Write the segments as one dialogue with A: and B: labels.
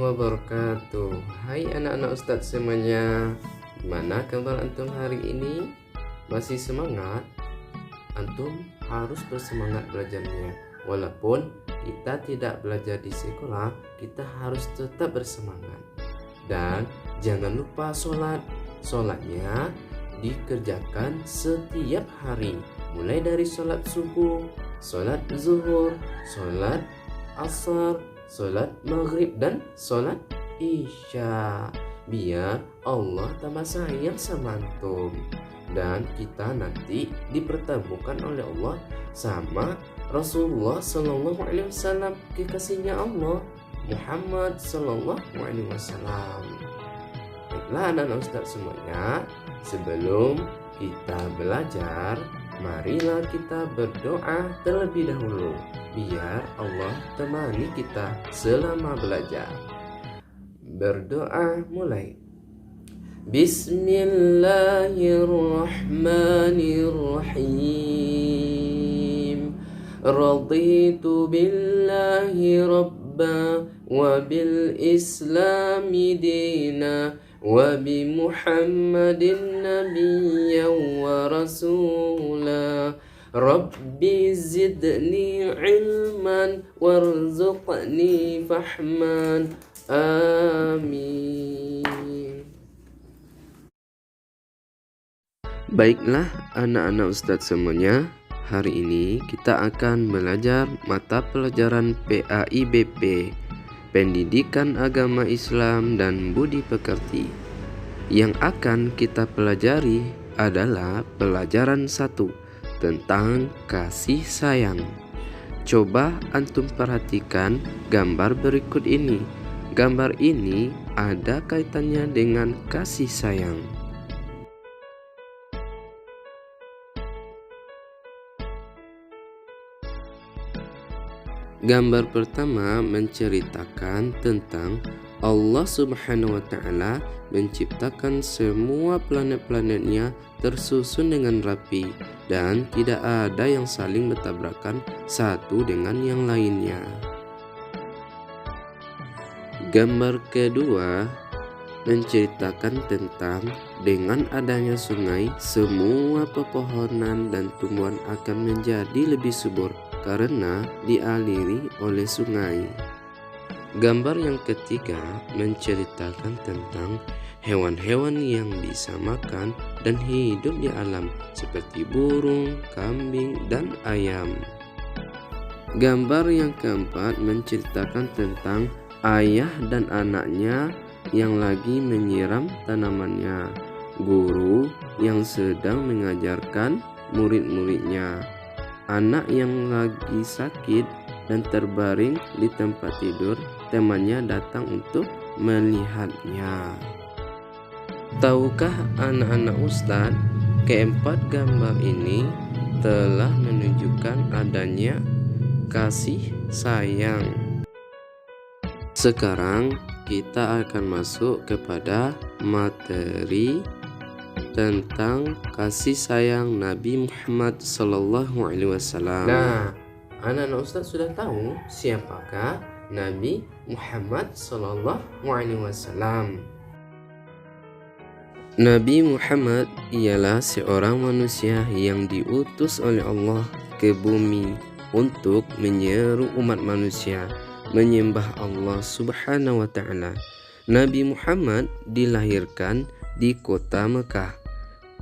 A: wabarakatuh. Hai anak-anak Ustadz semuanya. Gimana kabar antum hari ini? Masih semangat? Antum harus bersemangat belajarnya. Walaupun kita tidak belajar di sekolah, kita harus tetap bersemangat. Dan jangan lupa sholat. Sholatnya dikerjakan setiap hari, mulai dari sholat subuh, sholat zuhur, sholat asar, sholat maghrib, dan sholat isya. Biar Allah tambah sayang sama antum, dan kita nanti dipertemukan oleh Allah sama Rasulullah Sallallahu Alaihi Wasallam, kekasihnya Allah Muhammad Sallallahu Alaihi Wasallam. Baiklah anak-anak Ustadz semuanya, sebelum kita belajar, marilah kita berdoa terlebih dahulu, biar Allah temani kita selama belajar. Berdoa mulai. Bismillahirrahmanirrahim. Raditu billahi rabba wa bil islami dina wa bi Muhammadin nabiyyan wa rasula. Rabbi zidni ilman warzuqni fahman. Amin. Baiklah anak-anak Ustadz semuanya, hari ini kita akan belajar mata pelajaran PAIBP, Pendidikan Agama Islam dan Budi Pekerti. Yang akan kita pelajari adalah pelajaran 1 tentang kasih sayang. Coba antum perhatikan gambar berikut ini. Gambar ini ada kaitannya dengan kasih sayang. Gambar pertama menceritakan tentang Allah Subhanahu wa Ta'ala menciptakan semua planet-planetnya tersusun dengan rapi dan tidak ada yang saling bertabrakan satu dengan yang lainnya. Gambar kedua menceritakan tentang dengan adanya sungai, semua pepohonan dan tumbuhan akan menjadi lebih subur karena dialiri oleh sungai. Gambar yang ketiga menceritakan tentang hewan-hewan yang bisa makan dan hidup di alam seperti burung, kambing, dan ayam. Gambar yang keempat menceritakan tentang ayah dan anaknya yang lagi menyiram tanamannya, guru yang sedang mengajarkan murid-muridnya, anak yang lagi sakit dan terbaring di tempat tidur, temannya datang untuk melihatnya. Tahukah anak-anak Ustadz, keempat gambar ini telah menunjukkan adanya kasih sayang. Sekarang kita akan masuk kepada materi tentang kasih sayang Nabi Muhammad Sallallahu Alaihi Wasallam. Nah, anak-anak Ustadz sudah tahu siapakah Nabi Muhammad Sallallahu Alaihi Wasallam. Nabi Muhammad ialah seorang manusia yang diutus oleh Allah ke bumi untuk menyeru umat manusia menyembah Allah Subhanahu wa Ta'ala. Nabi Muhammad dilahirkan di kota Mekah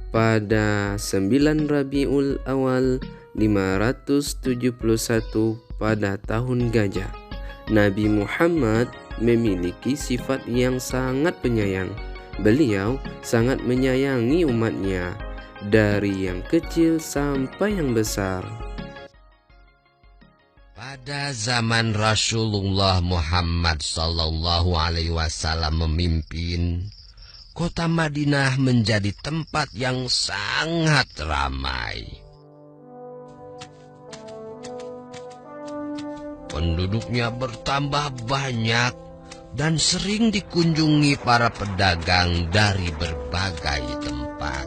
A: pada 9 Rabiul Awal 571 pada tahun gajah. Nabi Muhammad memiliki sifat yang sangat penyayang. Beliau sangat menyayangi umatnya, dari yang kecil sampai yang besar.
B: Pada zaman Rasulullah Muhammad sallallahu alaihi wasallam memimpin, kota Madinah menjadi tempat yang sangat ramai. Penduduknya bertambah banyak dan sering dikunjungi para pedagang dari berbagai tempat.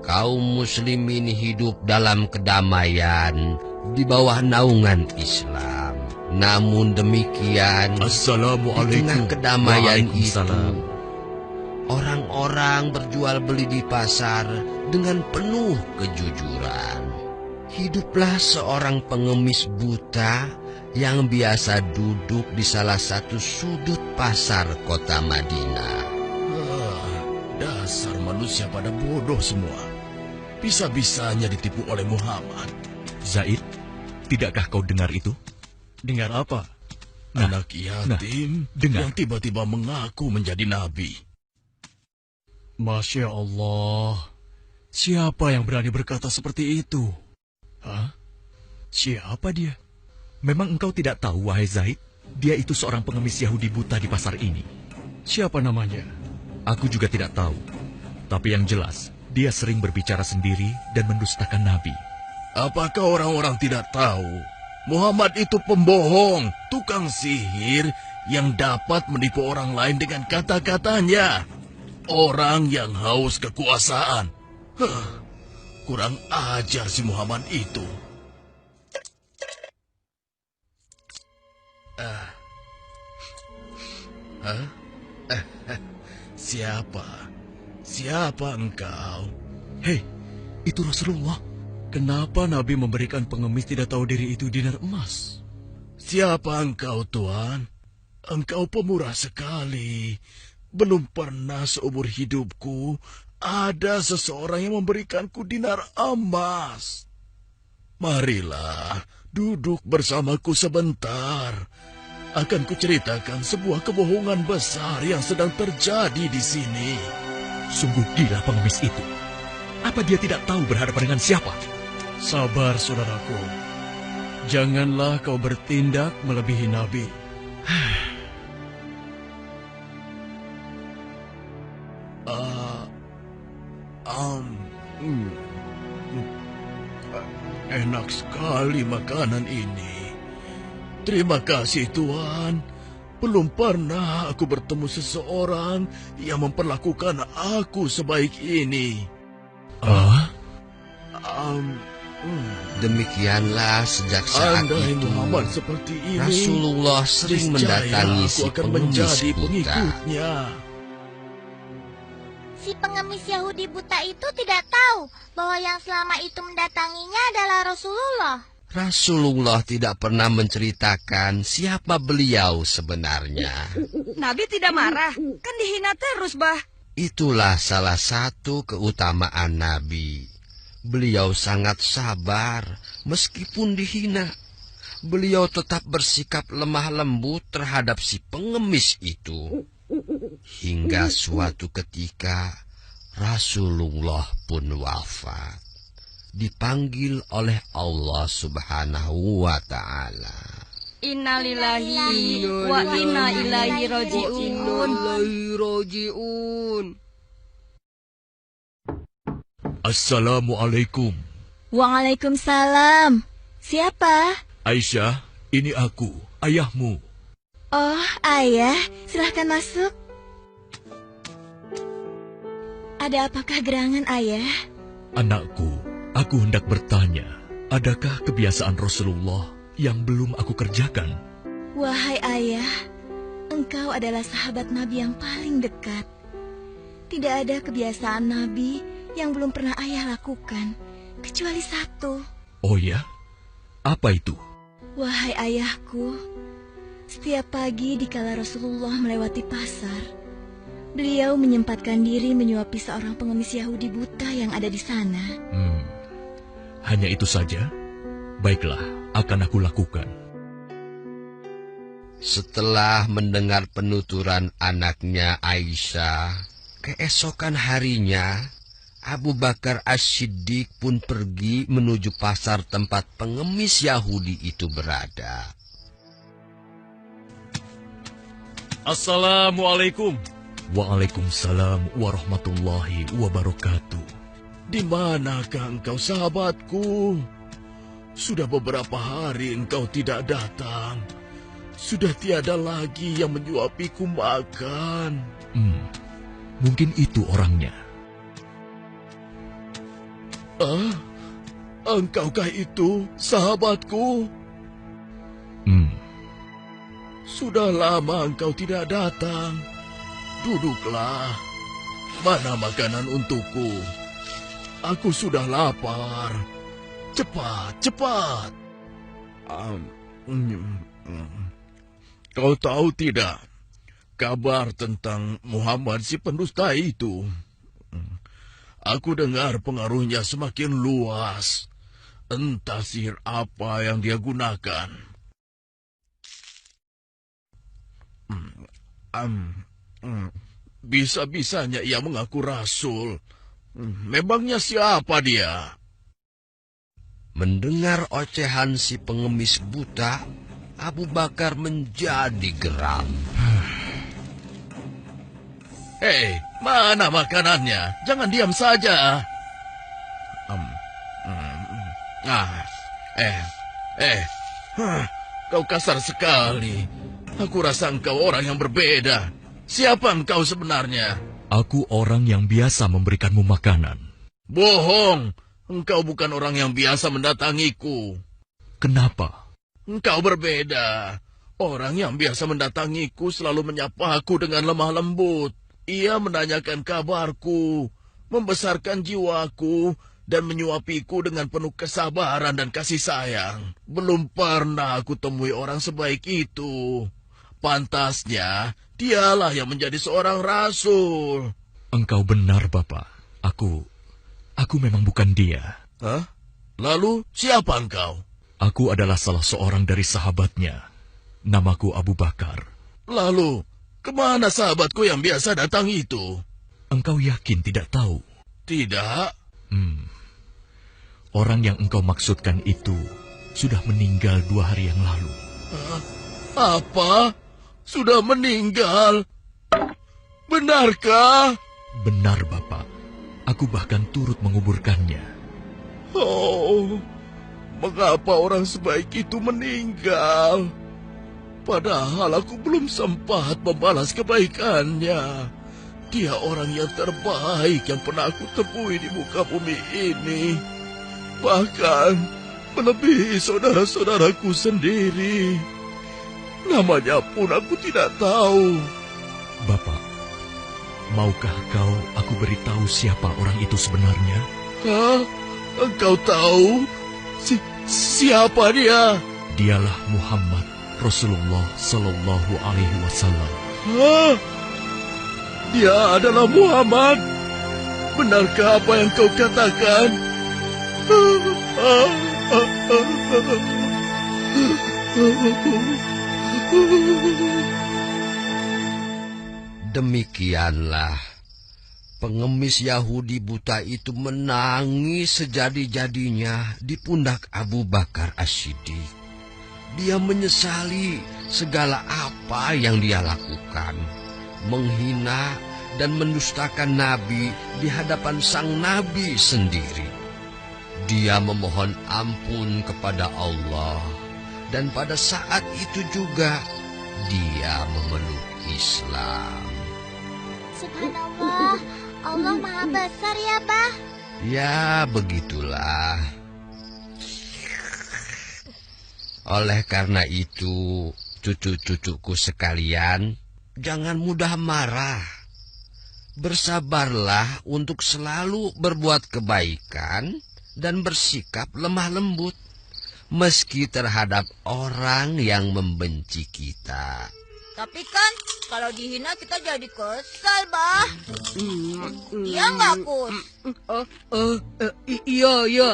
B: Kaum muslimin hidup dalam kedamaian di bawah naungan Islam. Namun demikian, di
C: Assalamualaikum.
B: tengah kedamaian itu,
C: Waalaikumsalam.
B: orang-orang berjual beli di pasar dengan penuh kejujuran. Hiduplah seorang pengemis buta yang biasa duduk di salah satu sudut pasar kota Madinah.
C: Dasar manusia pada bodoh semua. Bisa-bisanya ditipu oleh Muhammad.
D: Zaid, tidakkah kau dengar itu?
C: Dengar apa? Anak yatim
D: dengar.
C: yang tiba-tiba mengaku menjadi nabi. Masya Allah. Siapa yang berani berkata seperti itu?
D: Hah? Siapa dia? Memang engkau tidak tahu, wahai Zaid? Dia itu seorang pengemis Yahudi buta di pasar ini.
C: Siapa namanya?
D: Aku juga tidak tahu. Tapi yang jelas, dia sering berbicara sendiri dan mendustakan Nabi.
C: Apakah orang-orang tidak tahu? Muhammad itu pembohong, tukang sihir yang dapat menipu orang lain dengan kata-katanya. Orang yang haus kekuasaan. Kurang ajar si Muhammad itu. Siapa? Siapa engkau?
D: Hei, itu Rasulullah.
C: Kenapa Nabi memberikan pengemis tidak tahu diri itu dinar emas? Siapa engkau, Tuan? Engkau pemurah sekali. Belum pernah seumur hidupku ada seseorang yang memberikanku dinar emas. Marilah, duduk bersamaku sebentar. Akan kuceritakan sebuah kebohongan besar yang sedang terjadi di sini.
D: Sungguh gila pengemis itu. Apa dia tidak tahu berhadapan dengan siapa?
C: Sabar, saudaraku. Janganlah kau bertindak melebihi Nabi. Enak sekali makanan ini. Terima kasih, Tuan. Belum pernah aku bertemu seseorang yang memperlakukan aku sebaik ini.
B: Demikianlah sejak saat
C: Andai
B: itu
C: Muhammad seperti ini,
B: Rasulullah sering
C: niscaya
B: mendatangi
C: aku
B: si
C: akan
B: pengemis
C: menjadi
B: buta.
C: pengikutnya.
E: Si pengemis Yahudi buta itu tidak tahu bahwa yang selama itu mendatanginya adalah Rasulullah.
B: Rasulullah tidak pernah menceritakan siapa beliau sebenarnya.
F: Nabi tidak marah, kan dihina terus, Bah.
B: Itulah salah satu keutamaan Nabi. Beliau sangat sabar meskipun dihina. Beliau tetap bersikap lemah lembut terhadap si pengemis itu. Hingga suatu ketika Rasulullah pun wafat. Dipanggil oleh Allah Subhanahu wa ta'ala.
F: Innalillahi wa inna ilaihi raji'un.
C: Assalamualaikum.
E: Waalaikumsalam. Siapa?
C: Aisyah, ini aku, ayahmu.
E: Oh, ayah. Silahkan masuk. Ada apakah gerangan, ayah?
D: Anakku, aku hendak bertanya, adakah kebiasaan Rasulullah yang belum aku kerjakan?
E: Wahai ayah, engkau adalah sahabat Nabi yang paling dekat. Tidak ada kebiasaan Nabi yang belum pernah ayah lakukan, kecuali satu.
D: Oh ya? Apa itu?
E: Wahai ayahku, setiap pagi dikala Rasulullah melewati pasar, beliau menyempatkan diri menyuapi seorang pengemis Yahudi buta yang ada di sana.
D: Hanya itu saja? Baiklah, akan aku lakukan.
B: Setelah mendengar penuturan anaknya Aisyah, keesokan harinya Abu Bakar As-Siddiq pun pergi menuju pasar tempat pengemis Yahudi itu berada.
C: Assalamualaikum.
D: Waalaikumsalam warahmatullahi wabarakatuh.
C: Di manakah engkau, sahabatku? Sudah beberapa hari engkau tidak datang. Sudah tiada lagi yang menyuapiku makan.
D: Mungkin itu orangnya.
C: Engkaukah itu sahabatku? sudah lama engkau tidak datang. Duduklah. Mana makanan untukku? Aku sudah lapar. Cepat, cepat. Kau tahu tidak kabar tentang Muhammad si pendusta itu? Aku dengar pengaruhnya semakin luas. Entah sihir apa yang dia gunakan. Bisa-bisanya ia mengaku rasul. Memangnya siapa dia?
B: Mendengar ocehan si pengemis buta, Abu Bakar menjadi geram.
C: Hei, mana makanannya? Jangan diam saja. Kau kasar sekali. Aku rasa engkau orang yang berbeda. Siapa engkau sebenarnya?
D: Aku orang yang biasa memberikanmu makanan.
C: Bohong. Engkau bukan orang yang biasa mendatangiku.
D: Kenapa?
C: Engkau berbeda. Orang yang biasa mendatangiku selalu menyapaku dengan lemah lembut. Ia menanyakan kabarku, membesarkan jiwaku, dan menyuapiku dengan penuh kesabaran dan kasih sayang. Belum pernah aku temui orang sebaik itu. Pantasnya, dialah yang menjadi seorang rasul.
D: Engkau benar, Bapak. Aku memang bukan dia.
C: Hah? Lalu, siapa engkau?
D: Aku adalah salah seorang dari sahabatnya. Namaku Abu Bakar.
C: Lalu, kemana sahabatku yang biasa datang itu?
D: Engkau yakin tidak tahu?
C: Tidak.
D: Orang yang engkau maksudkan itu sudah meninggal 2 hari yang lalu.
C: Apa? Sudah meninggal? Benarkah?
D: Benar, Bapak. Aku bahkan turut menguburkannya.
C: Oh, mengapa orang sebaik itu meninggal? Padahal aku belum sempat membalas kebaikannya. Dia orang yang terbaik yang pernah aku temui di muka bumi ini. Bahkan melebihi saudara-saudaraku sendiri. Namanya pun aku tidak tahu.
D: Bapak, maukah aku beritahu siapa orang itu sebenarnya?
C: Hah? Engkau tahu? Siapa dia?
D: Dialah Muhammad Rasulullah Sallallahu Alaihi Wasallam.
C: Hah? Dia adalah Muhammad? Benarkah apa yang kau katakan?
B: Demikianlah, pengemis Yahudi buta itu menangis sejadi-jadinya di pundak Abu Bakar As-Siddiq. Dia menyesali segala apa yang dia lakukan, menghina dan mendustakan Nabi di hadapan sang Nabi sendiri. Dia memohon ampun kepada Allah, dan pada saat itu juga dia memeluk Islam.
E: Subhanallah, Allah Maha Besar ya, Bah.
B: Ya, begitulah. Oleh karena itu, cucu-cucuku sekalian, jangan mudah marah. Bersabarlah untuk selalu berbuat kebaikan dan bersikap lemah lembut, meski terhadap orang yang membenci kita.
F: Tapi kan kalau dihina kita jadi kesal, Bah. Iya nggak, Kus?
A: Iya.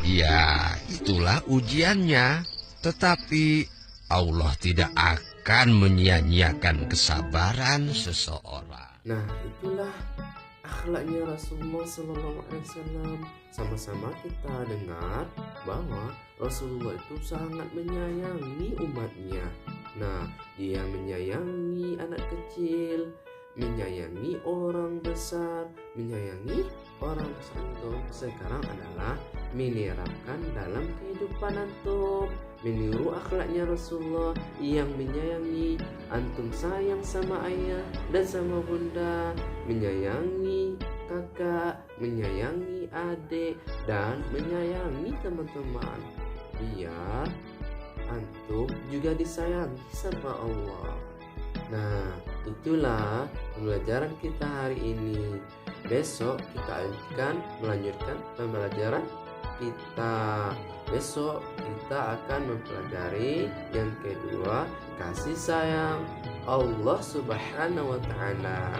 B: Ya, itulah ujiannya. Tetapi Allah tidak akan menyia-nyiakan kesabaran seseorang.
A: Nah, itulah akhlaknya Rasulullah SAW. Sama-sama kita dengar bahwa Rasulullah itu sangat menyayangi umatnya. Nah, dia menyayangi anak kecil, menyayangi orang besar, menyayangi orang besar itu sekarang adalah menerapkan dalam kehidupan antum, meniru akhlaknya Rasulullah yang menyayangi. Antum sayang sama ayah dan sama bunda, menyayangi kakak, menyayangi adik, dan menyayangi teman-teman. Biar antum juga disayangi sama Allah. Nah, itulah pembelajaran kita hari ini. Besok kita akan melanjutkan pembelajaran kita. Besok kita akan mempelajari yang kedua, kasih sayang Allah Subhanahu wa taala.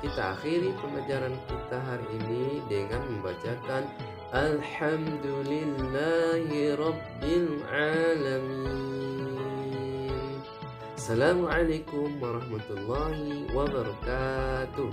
A: Kita akhiri pembelajaran kita hari ini dengan membacakan Alhamdulillahi Rabbil Alamin. Assalamualaikum warahmatullahi wabarakatuh.